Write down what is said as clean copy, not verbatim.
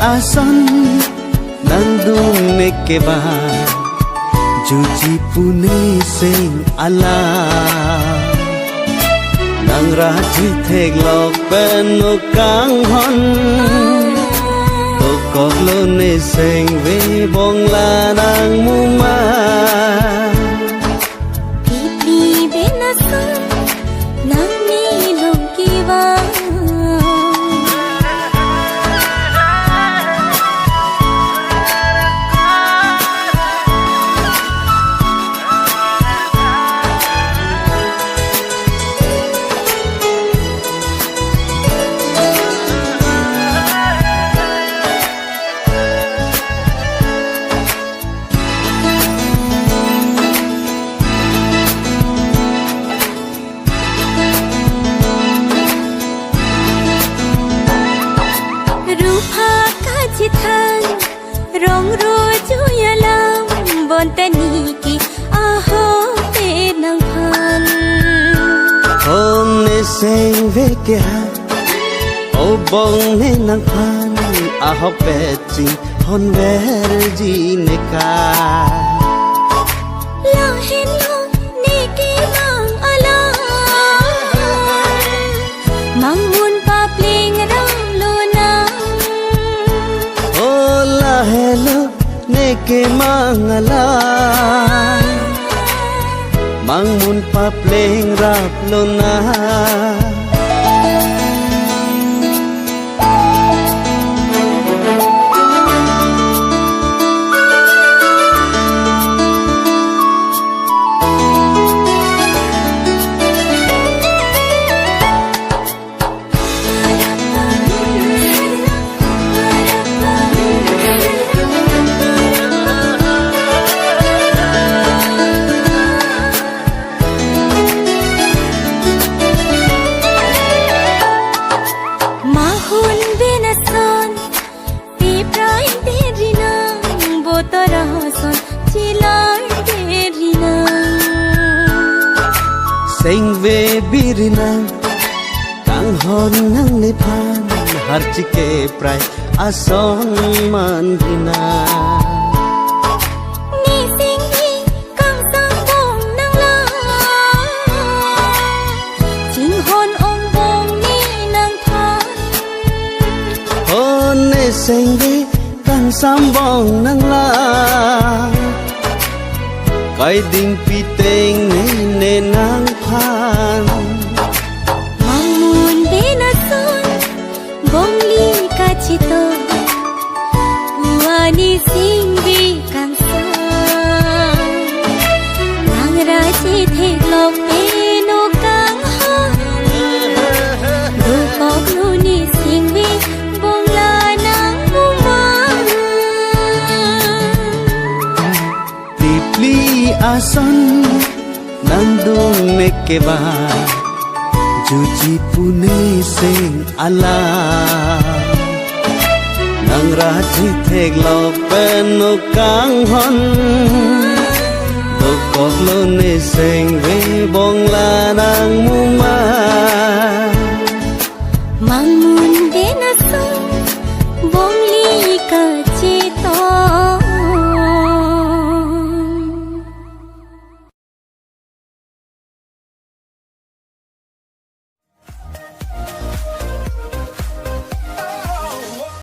ason nandung nekeba juji pune sing ala nang raji thek lok penu kang hon to kok lo ne sing ve bong la nang mu ma rong ru chuya lam bon tani ki aho te nang phan hom ne sing ve ke ha o bong ne nang phan aho pe chi hon ver ji ne ka la hen lo ne ke mang ala mang mun pa pling rang lo na hello neke mangala mangmun pa pleng rap lona sing ve birina kang hon nang ne phan har chike prai ason man dina ni sing hi kang sang bong nang la ching hon ong bong ni nang phan hon ne sing ve kang sam bong nang la kai ding pi teng ne nang phan mang mun be na son bong li ka chi to wani sing vi kang sa nang ra chi the lok pe no kang ha do kok nu ni sing vi bong la nang mu ma deeply ason nandung nekeba juji pune sing ala nang raji thek lok penu kang hon to kok lo ne sing ve bong la nang mu ma mang mun